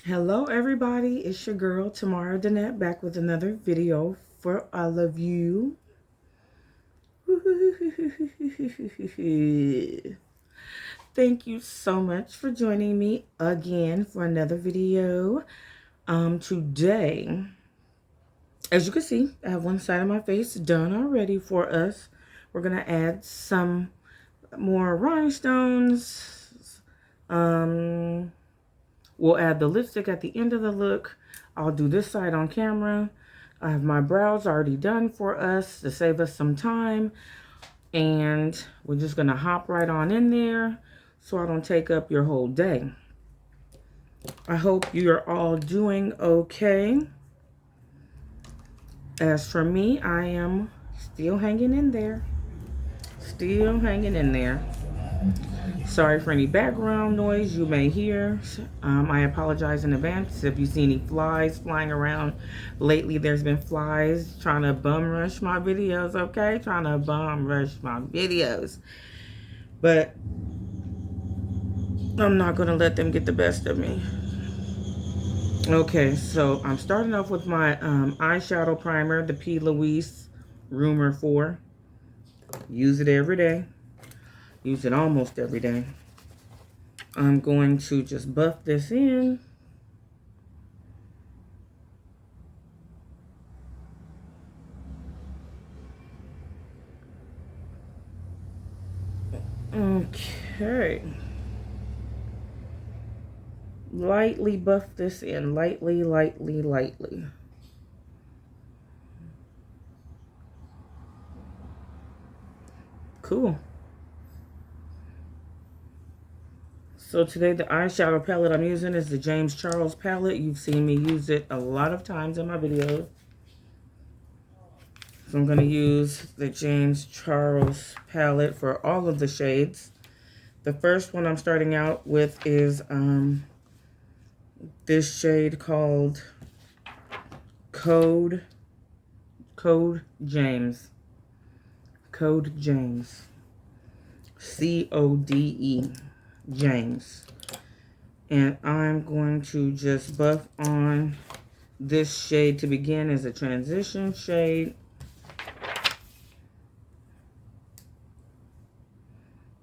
Hello everybody, it's your girl Tamara Danette back with another video for all of you. Thank you so much for joining me again for another video. Today, as you can see, I have one side of my face done already for us. We're gonna add some more rhinestones. We'll add the lipstick at the end of the look. I'll do this side on camera. I have my brows already done for us to save us some time. And we're just going to hop right on in there so I don't take up your whole day. I hope you're all doing okay. As for me, I am still hanging in there. Still hanging in there. Sorry for any background noise you may hear. I apologize in advance if you see any flies flying around. Lately, there's been flies trying to bum rush my videos, okay? Trying to bum rush my videos. But I'm not going to let them get the best of me. Okay, so I'm starting off with my eyeshadow primer, the P. Louise Rumor 4. Use it every day. Use it almost every day. I'm going to just buff this in. Okay. Lightly buff this in. Lightly, lightly, lightly. Cool. So today the eyeshadow palette I'm using is the James Charles palette. You've seen me use it a lot of times in my videos. So I'm going to use the James Charles palette for all of the shades. The first one I'm starting out with is this shade called Code James. Code James. C-O-D-E. James. And I'm going to just buff on this shade to begin as a transition shade.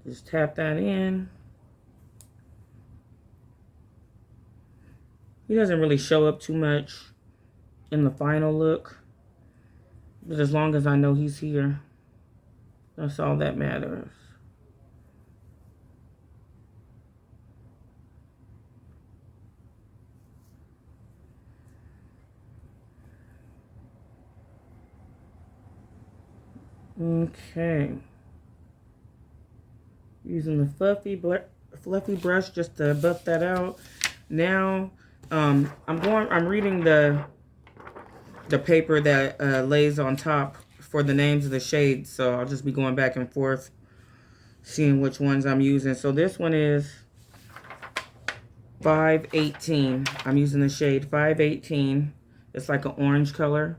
Just tap that in. He doesn't really show up too much in the final look. But as long as I know he's here, that's all that matters. Okay. Using the fluffy brush just to buff that out. Now, I'm reading the paper that lays on top for the names of the shades. So I'll just be going back and forth, seeing which ones I'm using. So this one is 518. I'm using the shade 518. It's like an orange color.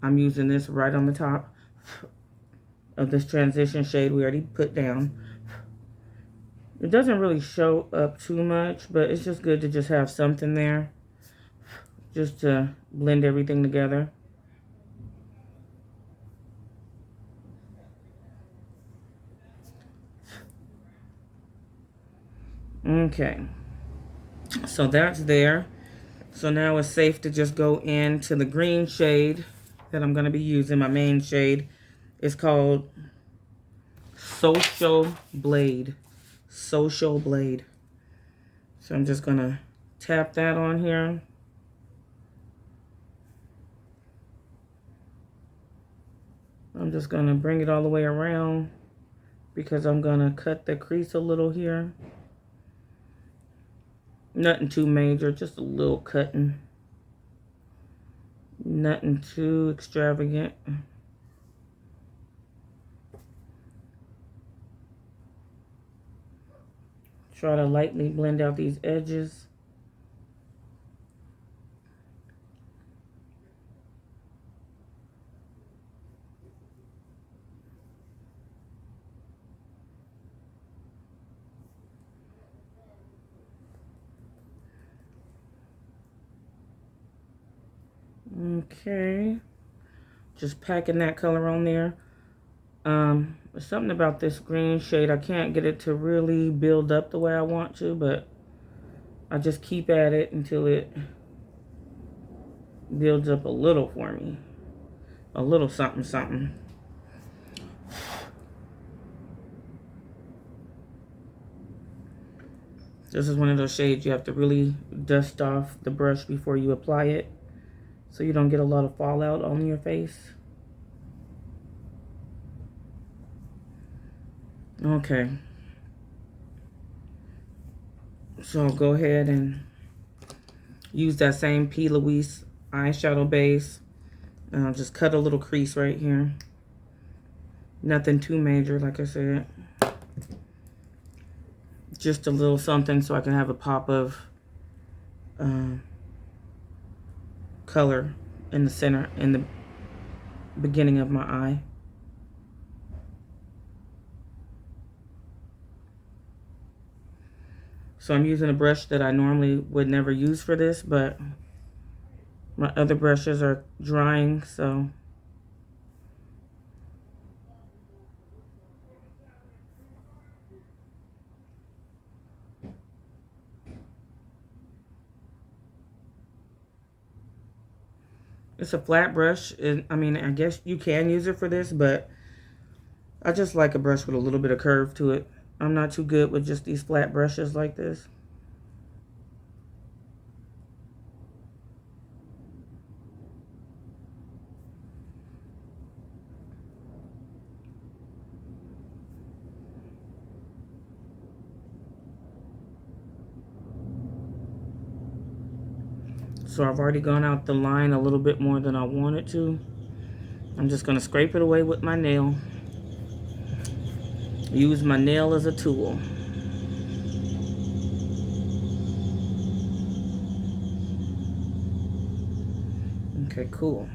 I'm using this right on the top of this transition shade we already put down. It doesn't really show up too much, but it's just good to just have something there, just to blend everything together. Okay, so that's there. So now it's safe to just go into the green shade that I'm going to be using. My main shade is called Social Blade. Social Blade. So I'm just going to tap that on here. I'm just going to bring it all the way around because I'm going to cut the crease a little here. Nothing too major, just a little cutting. Nothing too extravagant. Try to lightly blend out these edges. Okay. Just packing that color on there. There's something about this green shade. I can't get it to really build up the way I want to, but I just keep at it until it builds up a little for me. A little something, something. This is one of those shades you have to really dust off the brush before you apply it, so you don't get a lot of fallout on your face. Okay. So I'll go ahead and use that same P. Louise eyeshadow base. And I'll just cut a little crease right here. Nothing too major, like I said. Just a little something so I can have a pop of color in the center, in the beginning of my eye. So I'm using a brush that I normally would never use for this, but my other brushes are drying, so it's a flat brush. I mean, I guess you can use it for this, but I just like a brush with a little bit of curve to it. I'm not too good with just these flat brushes like this. So I've already gone out the line a little bit more than I wanted to. I'm just going to scrape it away with my nail. Use my nail as a tool. Okay, cool.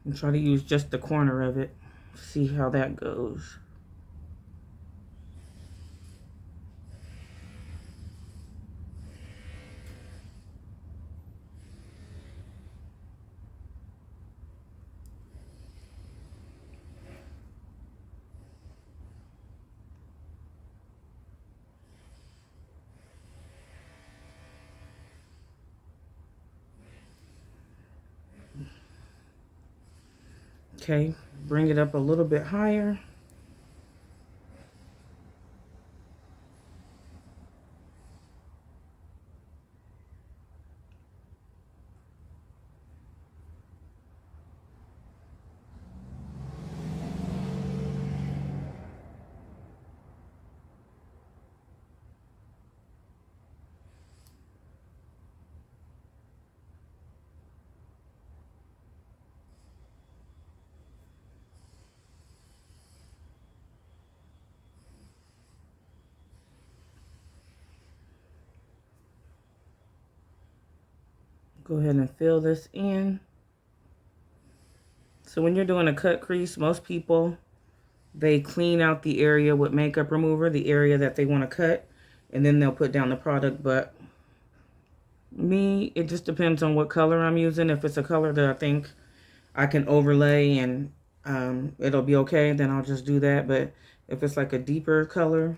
And try to use just the corner of it. See how that goes. Okay, bring it up a little bit higher. Go ahead and fill this in. So when you're doing a cut crease, most people, they clean out the area with makeup remover, the area that they want to cut, and then they'll put down the product. But me, it just depends on what color I'm using. If it's a color that I think I can overlay and it'll be okay, then I'll just do that. But if it's like a deeper color,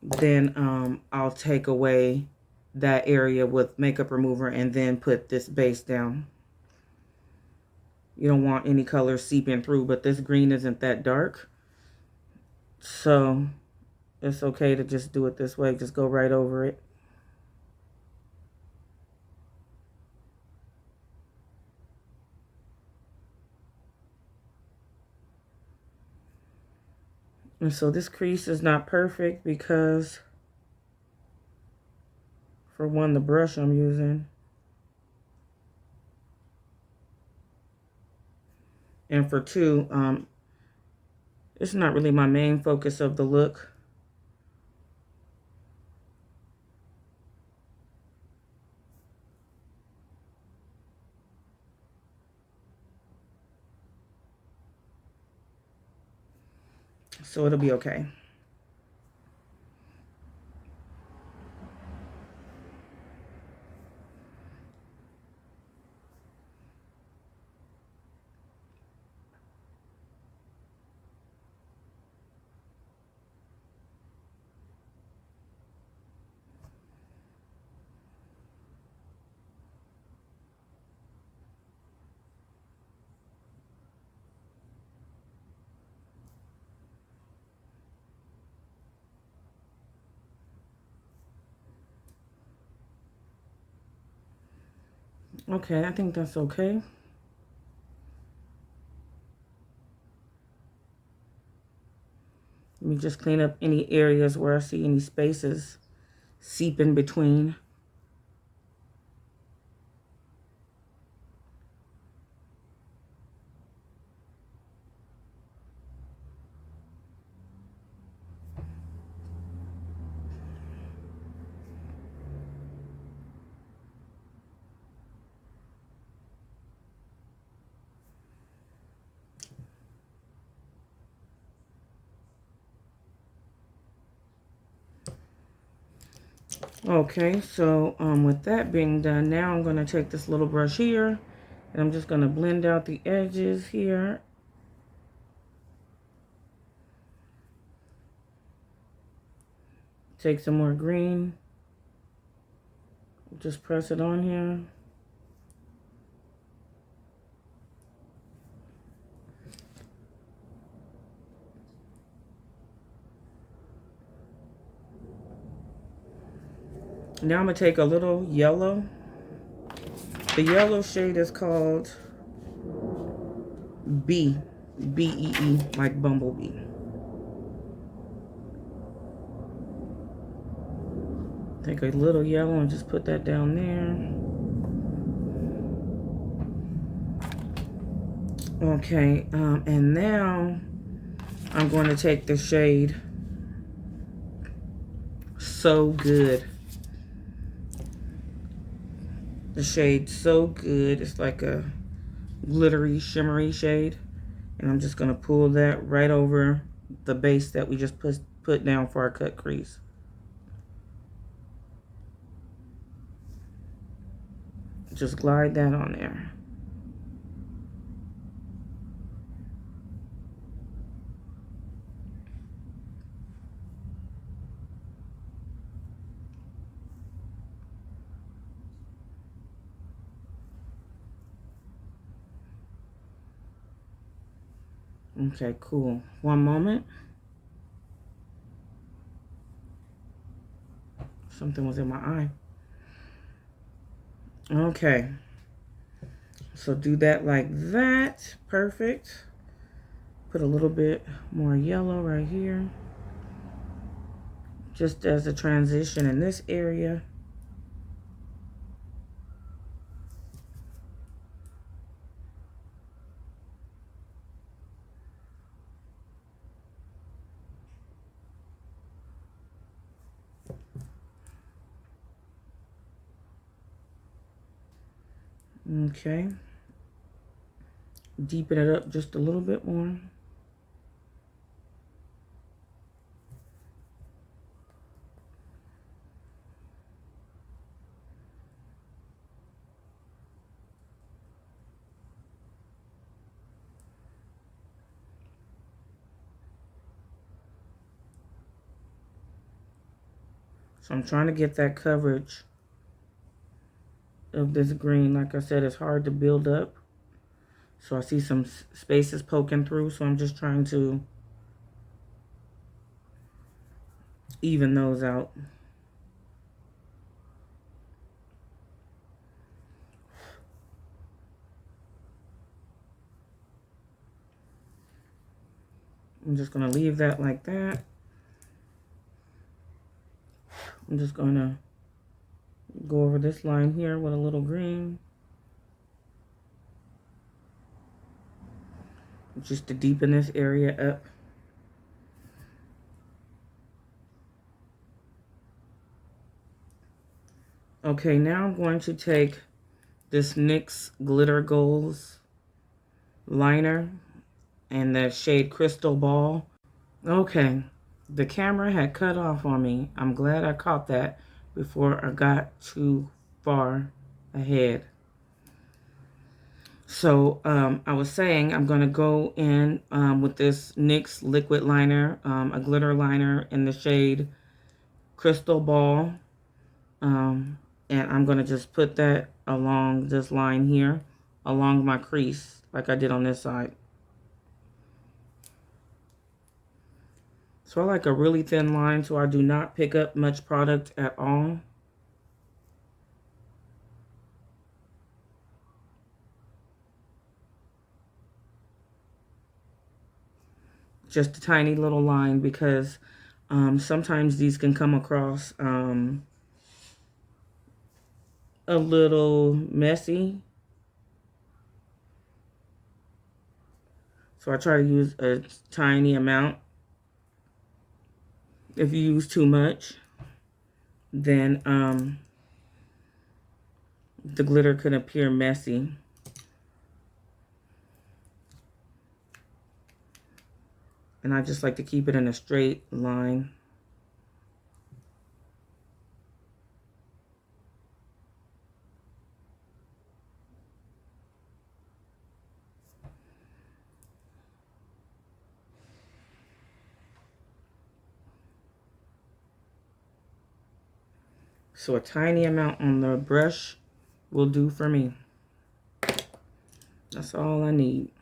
then I'll take away that area with makeup remover and then put this base down. You don't want any color seeping through, but this green isn't that dark, so it's okay to just do it this way. Just go right over it. And so this crease is not perfect because, for one, the brush I'm using, and for two, it's not really my main focus of the look. So it'll be okay. Okay, I think that's okay. Let me just clean up any areas where I see any spaces seep in between. Okay, so with that being done, now I'm going to take this little brush here and I'm just going to blend out the edges here. Take some more green. Just press it on here. Now I'm going to take a little yellow. The yellow shade is called B. B-E-E, like Bumblebee. Take a little yellow and just put that down there. Okay, and now I'm going to take the shade So Good. The shade So Good. It's like a glittery, shimmery shade. And I'm just going to pull that right over the base that we just put down for our cut crease. Just glide that on there. Okay, cool. One moment. Something was in my eye. Okay. So do that like that. Perfect. Put a little bit more yellow right here. Just as a transition in this area. Okay. Deepen it up just a little bit more. So I'm trying to get that coverage of this green. Like I said, it's hard to build up. So I see some spaces poking through. So I'm just trying to even those out. I'm just going to leave that like that. I'm just going to go over this line here with a little green. Just to deepen this area up. Okay, now I'm going to take this NYX Glitter Goals liner and the shade Crystal Ball. Okay, the camera had cut off on me. I'm glad I caught that before I got too far ahead. So I was saying I'm going to go in with this NYX liquid liner, a glitter liner in the shade Crystal Ball. And I'm going to just put that along this line here, along my crease, like I did on this side. So I like a really thin line so I do not pick up much product at all. Just a tiny little line because sometimes these can come across a little messy. So I try to use a tiny amount. If you use too much, then the glitter could appear messy. And I just like to keep it in a straight line. So a tiny amount on the brush will do for me. That's all I need.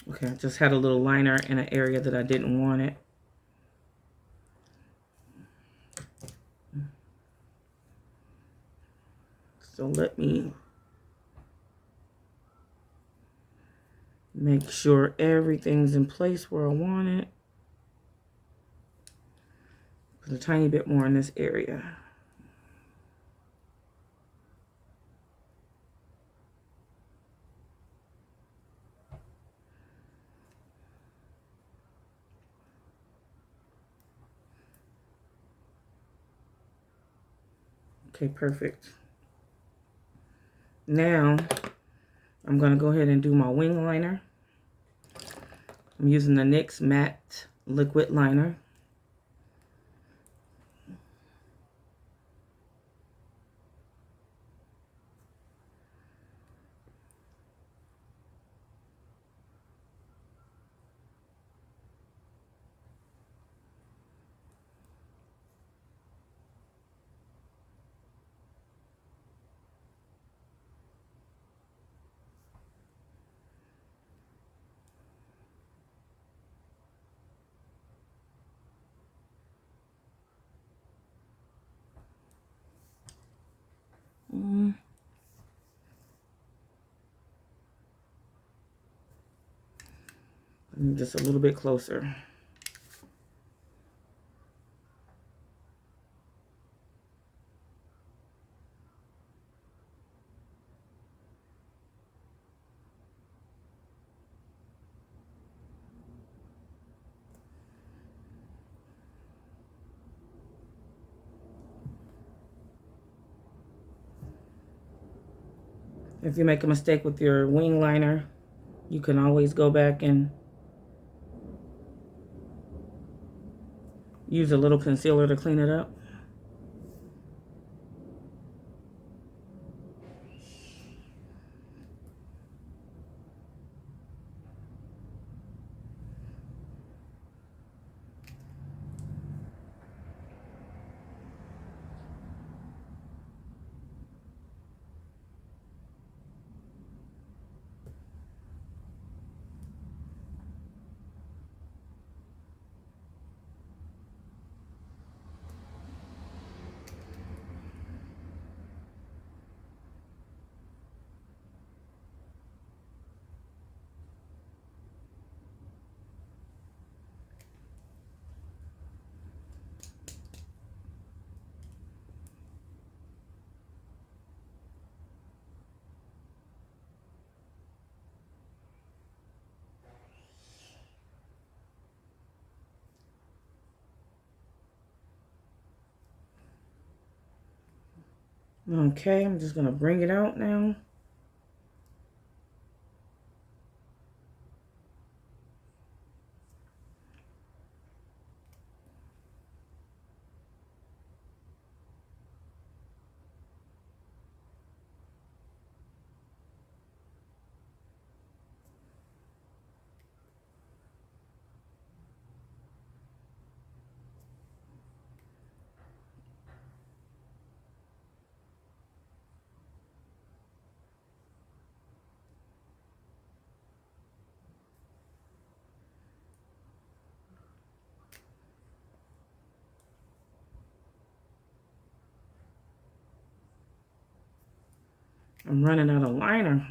Okay, I just had a little liner in an area that I didn't want it. So let me make sure everything's in place where I want it. Put a tiny bit more in this area. Okay, perfect. Now, I'm going to go ahead and do my wing liner. I'm using the NYX Matte Liquid Liner. Just a little bit closer. If you make a mistake with your wing liner, you can always go back and use a little concealer to clean it up. Okay, I'm just going to bring it out now. I'm running out of liner.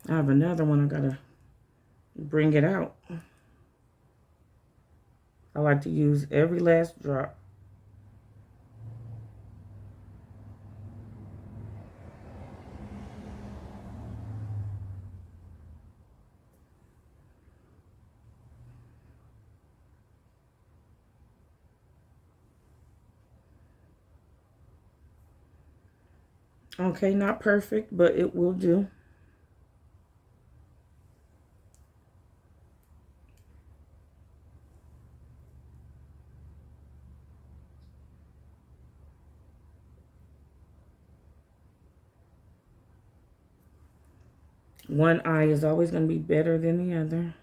I have another one. I gotta bring it out. I like to use every last drop. Okay, not perfect, but it will do. One eye is always going to be better than the other.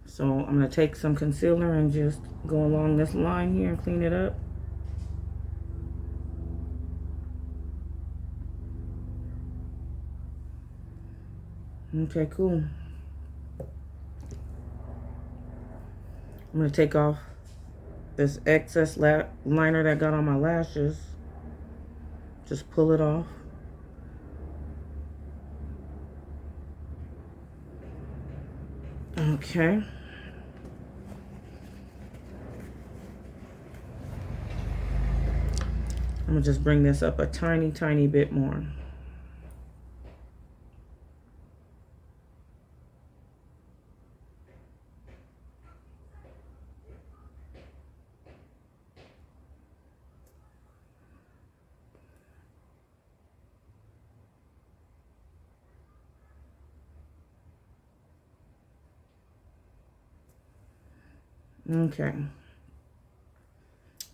So I'm going to take some concealer and just go along this line here and clean it up. Okay, cool. I'm going to take off this excess liner that got on my lashes. Just pull it off. Okay. I'm going to just bring this up a tiny, tiny bit more. Okay.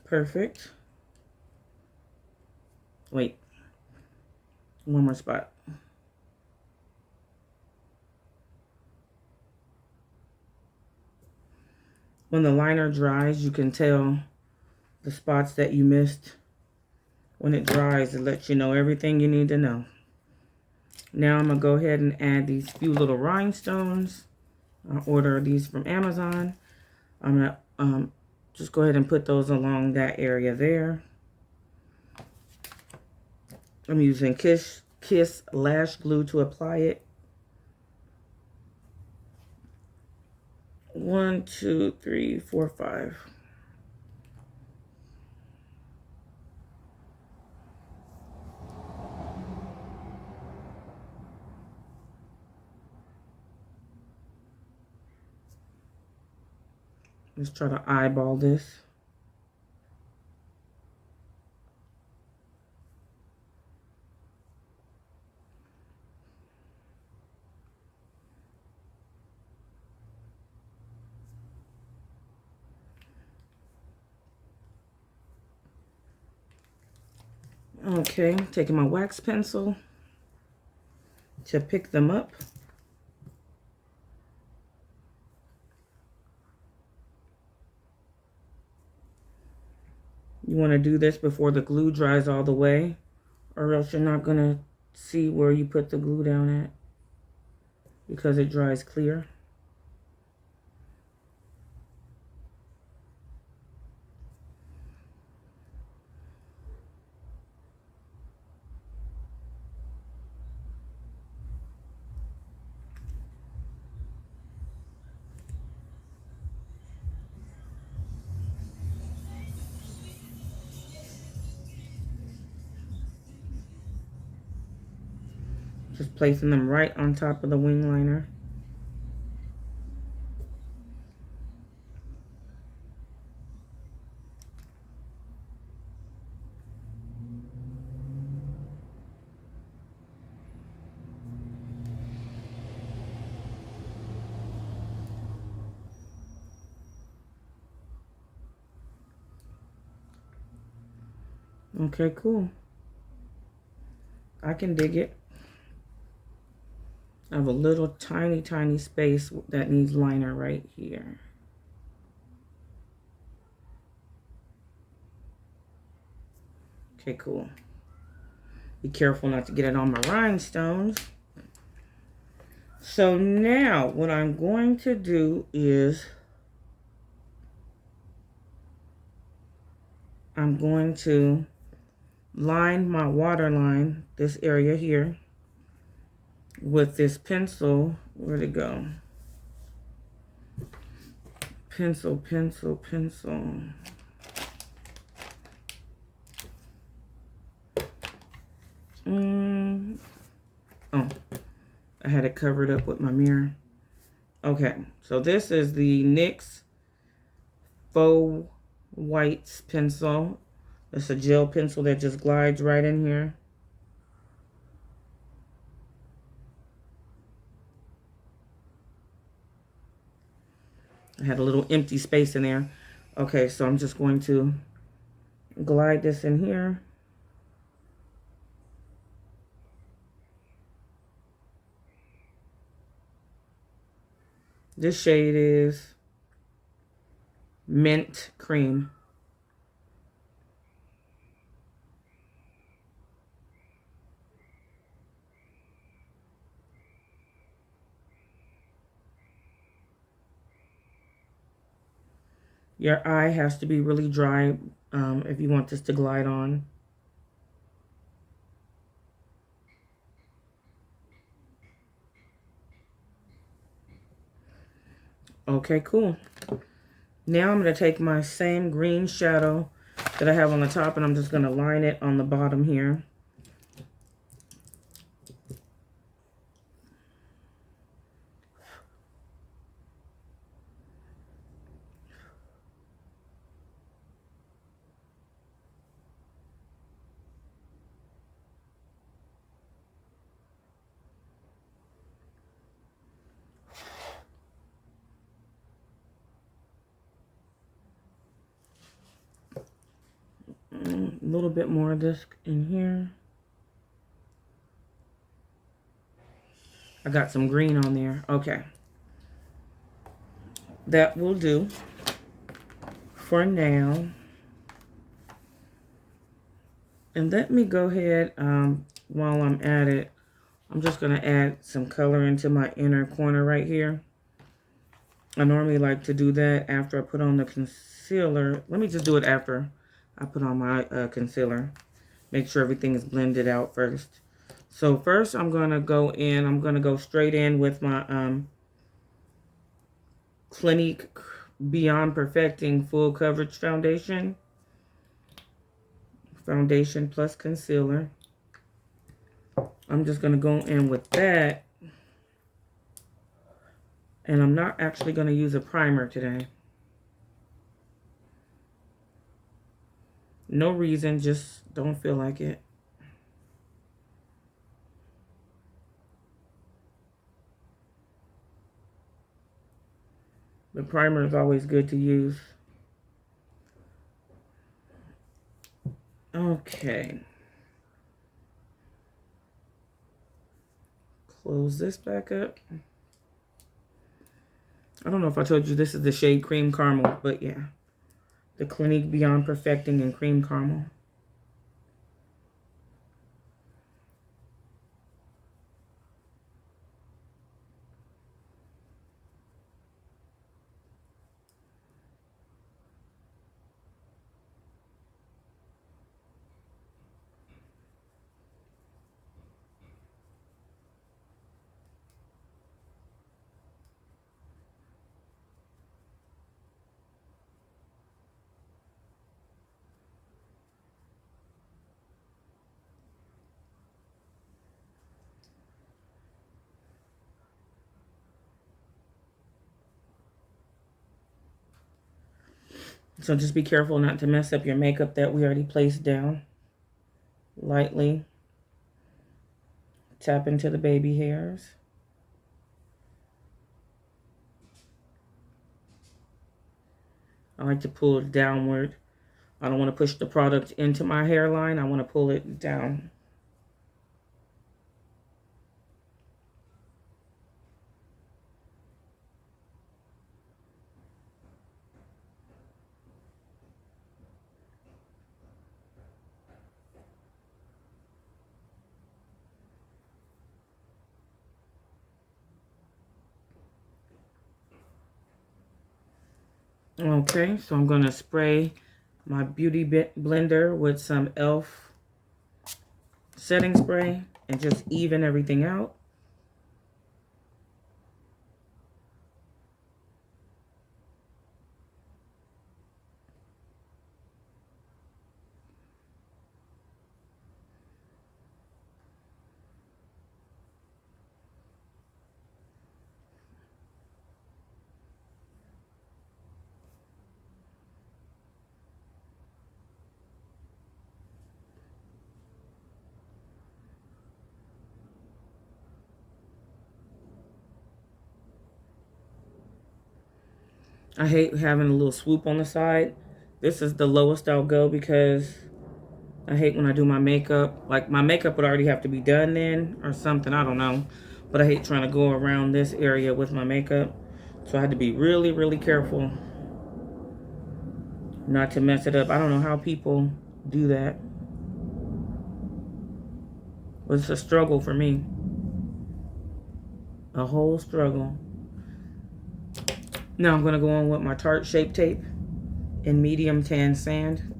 Perfect. Wait. One more spot. When the liner dries, you can tell the spots that you missed. When it dries, it lets you know everything you need to know. Now I'm going to go ahead and add these few little rhinestones. I order these from Amazon. I'm going to just go ahead and put those along that area there. I'm using Kiss Lash Glue to apply it. 1, 2, 3, 4, 5. Let's try to eyeball this. Okay, taking my wax pencil to pick them up. You want to do this before the glue dries all the way, or else you're not going to see where you put the glue down at because it dries clear. Just placing them right on top of the wing liner. Okay, cool. I can dig it. I have a little tiny space that needs liner right here. Okay, cool. Be careful not to get it on my rhinestones. So now what I'm going to do is I'm going to line my waterline, this area here, with this pencil. Where'd it go? Pencil. Oh, I had it covered up with my mirror. Okay, so this is the NYX Faux Whites pencil. It's a gel pencil that just glides right in here. I had a little empty space in there. Okay, so I'm just going to glide this in here. This shade is Mint Cream. Your eye has to be really dry if you want this to glide on. Okay, cool. Now I'm going to take my same green shadow that I have on the top, and I'm just going to line it on the bottom here. A little bit more of this in here. I got some green on there. Okay. That will do for now. And let me go ahead, while I'm at it, I'm just going to add some color into my inner corner right here. I normally like to do that after I put on the concealer. Let me just do it after I put on my concealer. Make sure everything is blended out first. So first I'm going to go in, I'm going to go straight in with my Clinique Beyond Perfecting Full Coverage Foundation. Foundation plus concealer. I'm just going to go in with that. And I'm not actually going to use a primer today. No reason, just don't feel like it. The primer is always good to use. Okay. Close this back up. I don't know if I told you this is the shade Cream Caramel, but yeah. The Clinique Beyond Perfecting in Cream Caramel. So just be careful not to mess up your makeup that we already placed down. Lightly tap into the baby hairs. I like to pull it downward. I don't want to push the product into my hairline. I want to pull it down. Okay, so I'm going to spray my beauty blender with some e.l.f. setting spray and just even everything out. I hate having a little swoop on the side. This is the lowest I'll go because I hate when I do my makeup. Like, my makeup would already have to be done then or something. I don't know. But I hate trying to go around this area with my makeup. So I had to be really, really careful not to mess it up. I don't know how people do that. But it's a struggle for me. A whole struggle. Now I'm going to go on with my Tarte Shape Tape in medium tan sand.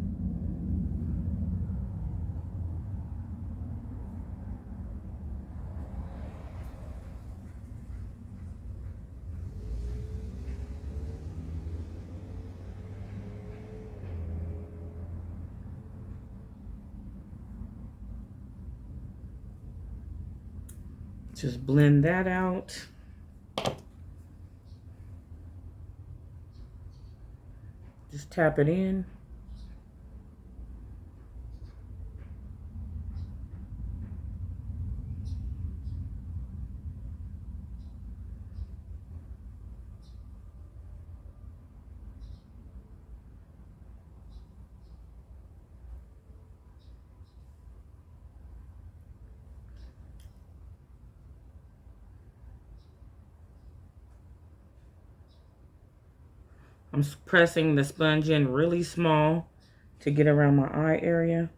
Just blend that out. Just tap it in. I'm pressing the sponge in really small to get around my eye area.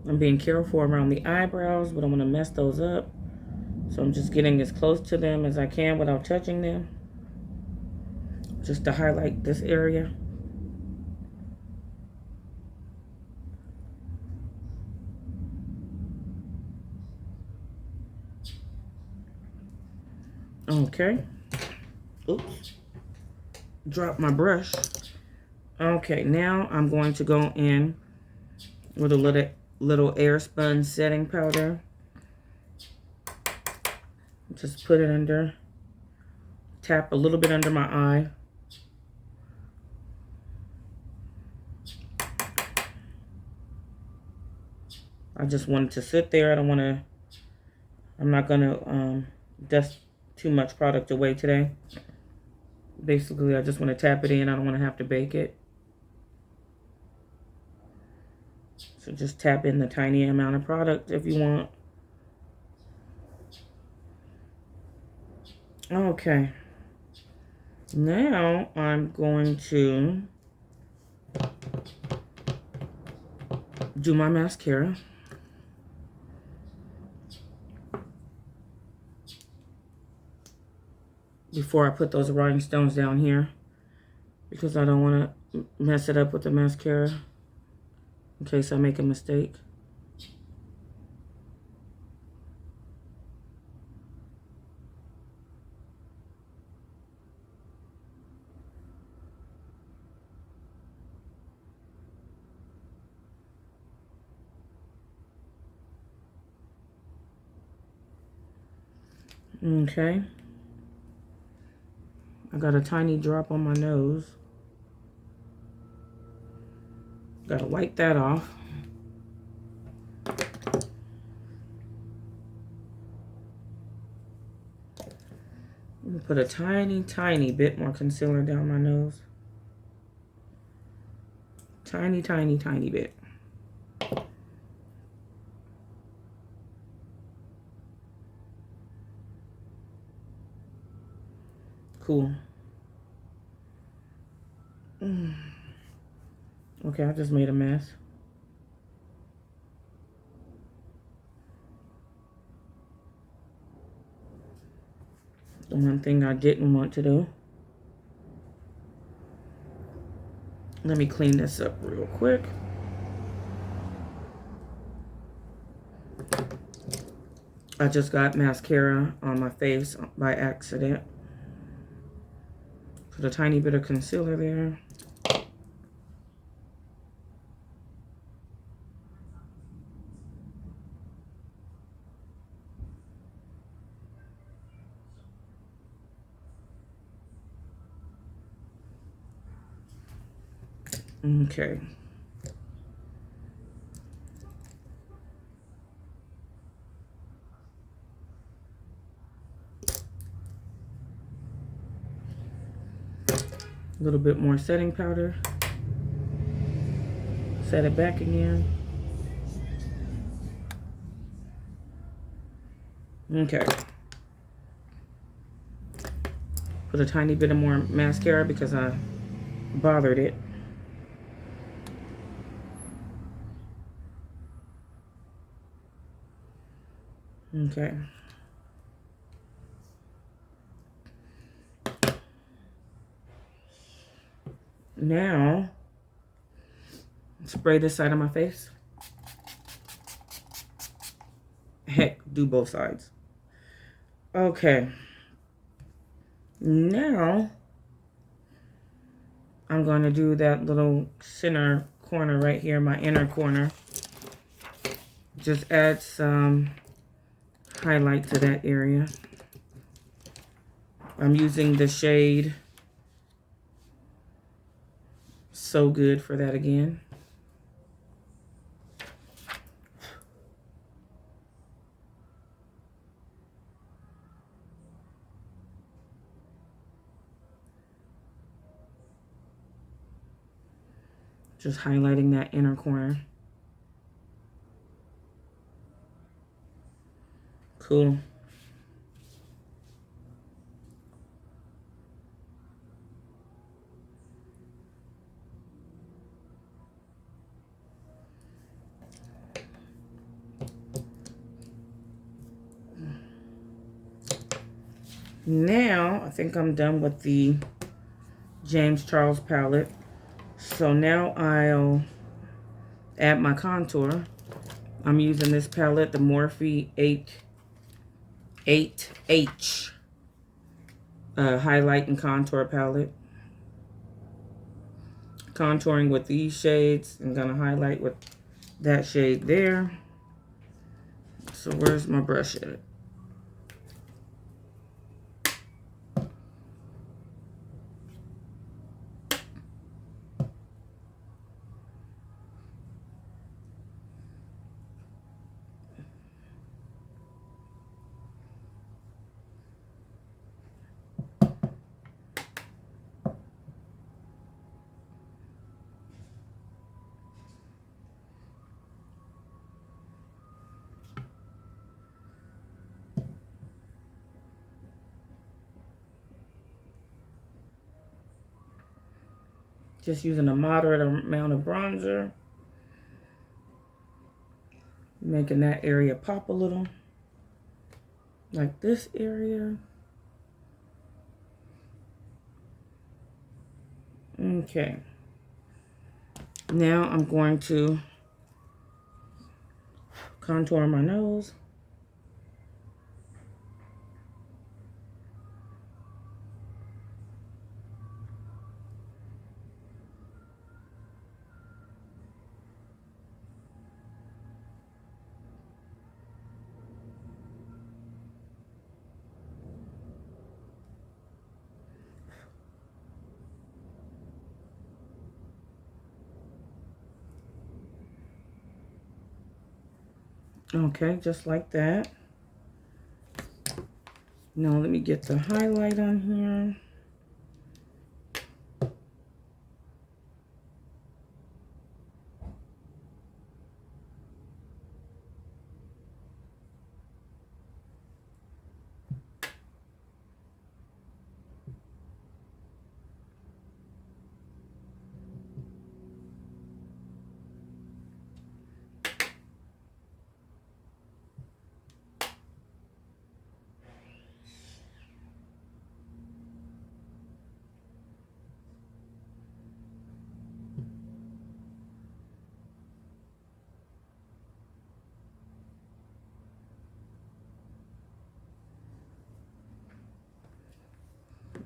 I'm being careful around the eyebrows, but I want to mess those up. So I'm just getting as close to them as I can without touching them. Just to highlight this area. Okay. Oops. Drop my brush. Okay, now I'm going to go in with a little air sponge setting powder. Just put it under. Tap a little bit under my eye. I just want it to sit there. I'm not going to dust too much product away today. Basically, I just want to tap it in. I don't want to have to bake it. So just tap in the tiny amount of product if you want. Okay. Now I'm going to do my mascara. before I put those rhinestones down here, because I don't want to mess it up with the mascara in case I make a mistake. Okay. I got a tiny drop on my nose. Gotta wipe that off. Put a tiny, tiny bit more concealer down my nose. Tiny, tiny, tiny bit. Cool. Okay, I just made a mess. The one thing I didn't want to do. Let me clean this up real quick. I just got mascara on my face by accident. Put a tiny bit of concealer there. Okay. A little bit more setting powder. Set it back again. Okay. Put a tiny bit of more mascara because I bothered it. Okay. Now, spray this side of my face. Heck, do both sides. Okay. Now, I'm going to do that little center corner right here, my inner corner. Just add some highlight to that area. I'm using the shade So Good for that again. Just highlighting that inner corner. Cool. Now, I think I'm done with the James Charles palette. So now I'll add my contour. I'm using this palette, the Morphe 8H highlight and contour palette. Contouring with these shades. I'm going to highlight with that shade there. So where's my brush at? Just using a moderate amount of bronzer. Making that area pop a little. Like this area. Okay. Now I'm going to contour my nose. Okay, just like that. Now let me get the highlight on here.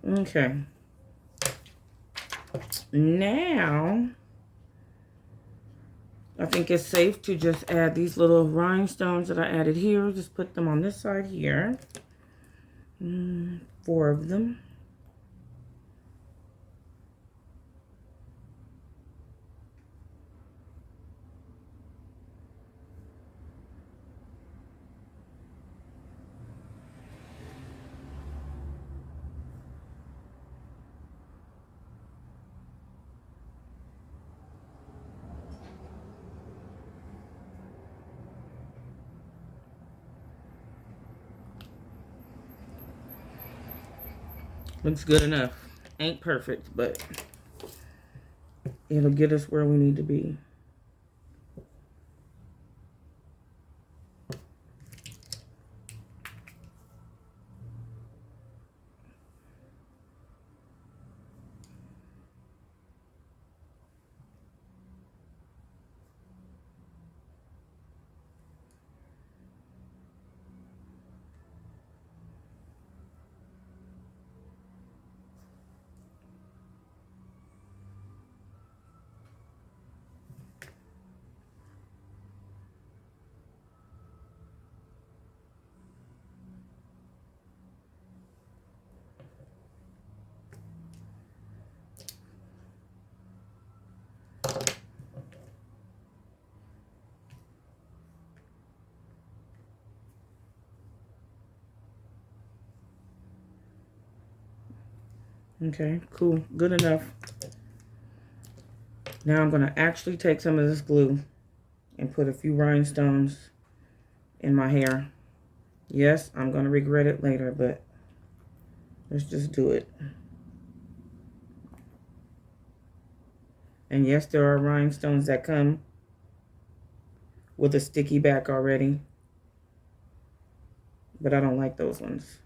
Okay. Now, I think it's safe to just add these little rhinestones that I added here. Just put them on this side here. 4 of them. Looks good enough. Ain't perfect, but it'll get us where we need to be. Okay, cool. Good enough. Now I'm going to actually take some of this glue and put a few rhinestones in my hair. Yes, I'm going to regret it later, but let's just do it. And yes, there are rhinestones that come with a sticky back already, but I don't like those ones.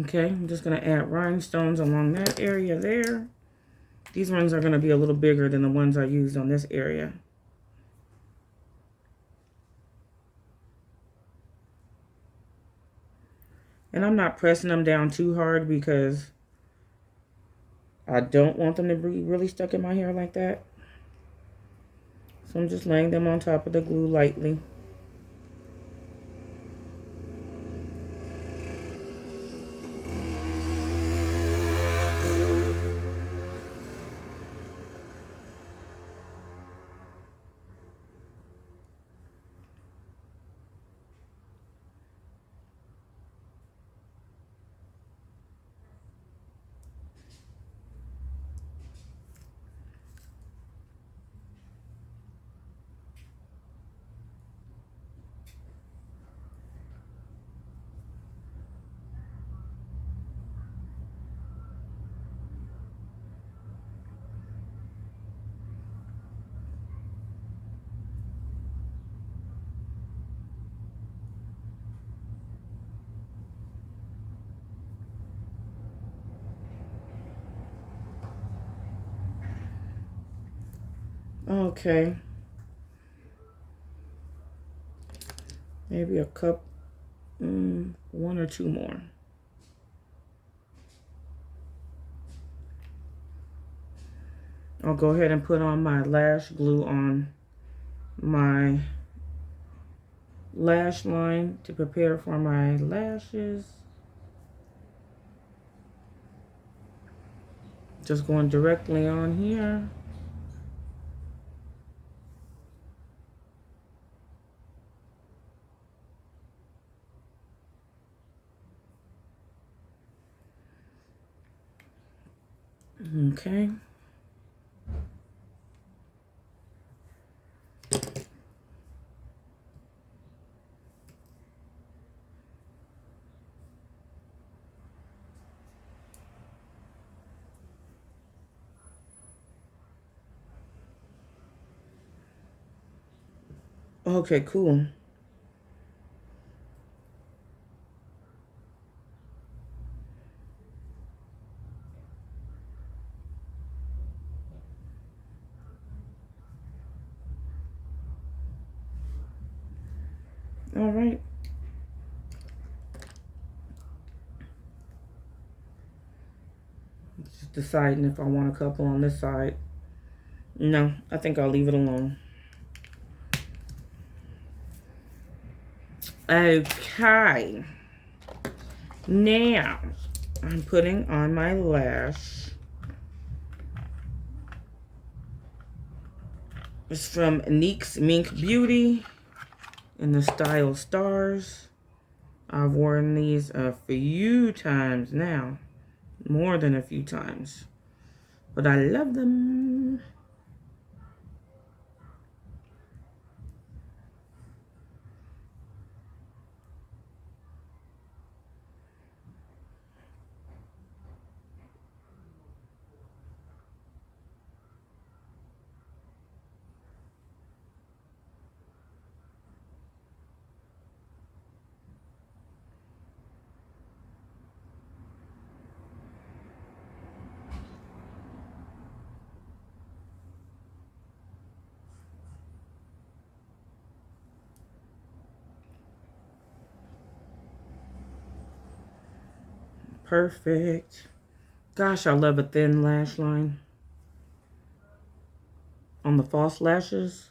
Okay, I'm just going to add rhinestones along that area there. These ones are going to be a little bigger than the ones I used on this area. And I'm not pressing them down too hard because I don't want them to be really stuck in my hair like that. So I'm just laying them on top of the glue lightly. Okay. Maybe a cup, one or two more. I'll go ahead and put on my lash glue on my lash line to prepare for my lashes. Just going directly on here. Okay. Okay, cool. All right. Just deciding if I want a couple on this side. No, I think I'll leave it alone. Okay. Now, I'm putting on my lash. It's from Neek's Mink Beauty in the style Stars. I've worn these a few times now. More than a few times. But I love them. Perfect. Gosh, I love a thin lash line on the false lashes.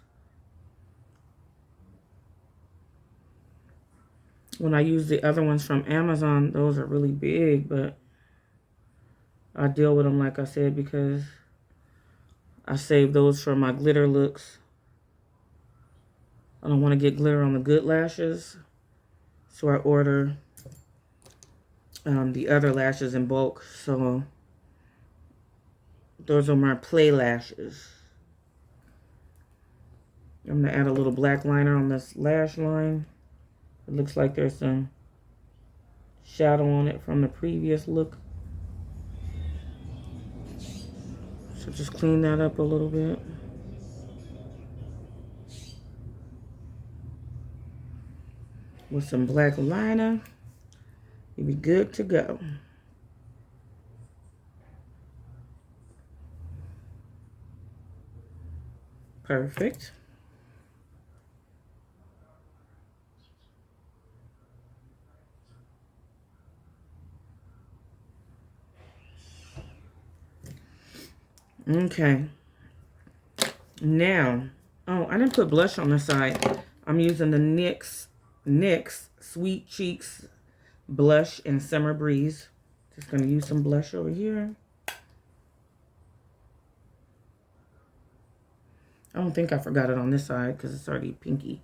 When I use the other ones from Amazon, those are really big, but I deal with them, like I said, because I save those for my glitter looks. I don't want to get glitter on the good lashes, so I order the other lashes in bulk. So those are my play lashes. I'm going to add a little black liner on this lash line. It looks like there's some shadow on it from the previous look. So just clean that up a little bit. With some black liner, you'll be good to go. Perfect. Okay. Now, oh, I didn't put blush on the side. I'm using the NYX Sweet Cheeks blush in Summer Breeze. Just going to use some blush over here. I don't think I forgot it on this side because it's already pinky.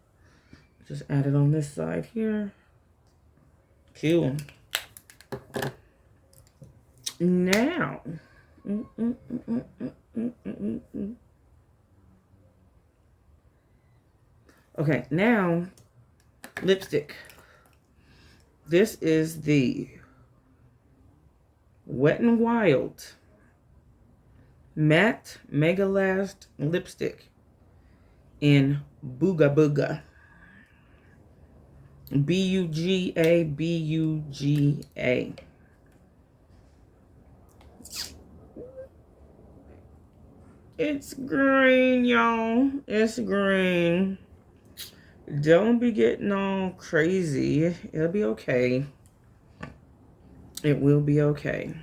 Just add it on this side here. Cool. Now, okay, now lipstick. This is the Wet n Wild Matte Megalast lipstick in Booga Booga. B-U-G-A, B-U-G-A. It's green, y'all. It's green. Don't be getting all crazy. It'll be okay. It will be okay.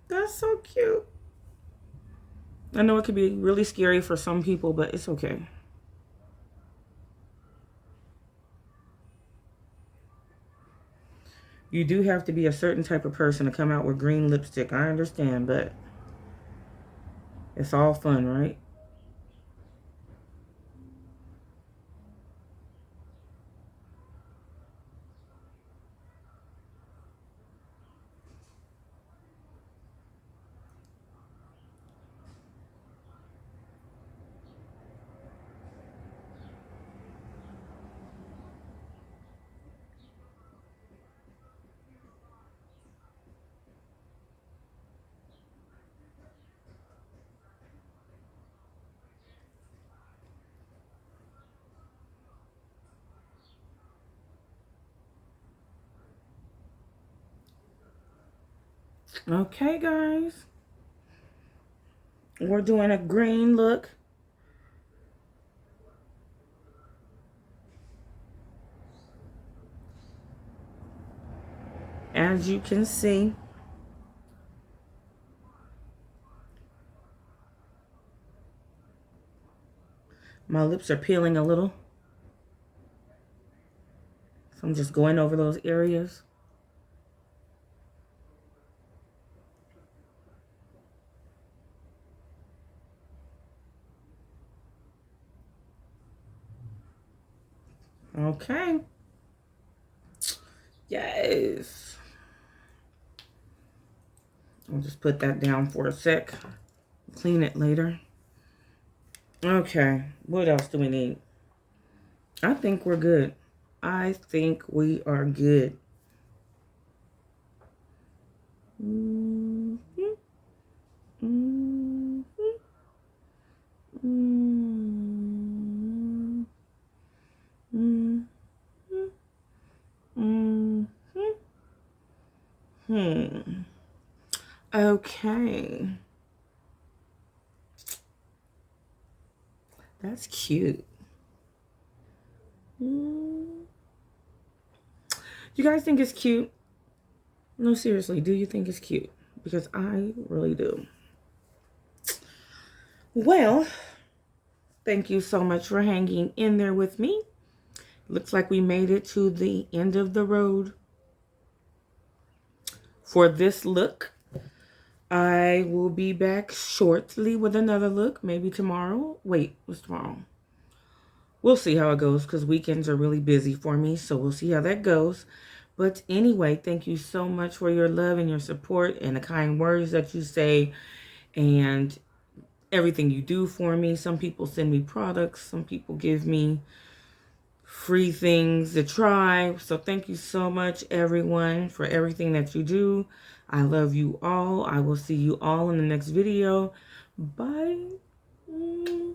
That's so cute. I know it could be really scary for some people, but it's okay. You do have to be a certain type of person to come out with green lipstick. I understand, but it's all fun, right? Okay, guys. We're doing a green look. As you can see, my lips are peeling a little. So I'm just going over those areas. Okay. Yes. I'll just put that down for a sec. Clean it later. Okay. What else do we need? I think we're good. I think we are good. Mm-hmm. Mm-hmm. Mm-hmm. Mm-hmm. Mm-hmm. Okay. That's cute. You guys think it's cute? No, seriously, do you think it's cute? Because I really do. Well, thank you so much for hanging in there with me. Looks like we made it to the end of the road for this look. I will be back shortly with another look, maybe tomorrow. Wait, what's tomorrow? We'll see how it goes because weekends are really busy for me, so we'll see how that goes. But anyway, thank you so much for your love and your support and the kind words that you say and everything you do for me. Some people send me products. Some people give me free things to try. So thank you so much, everyone, for everything that you do. I love you all. I will see you all in the next video. Bye. Mm.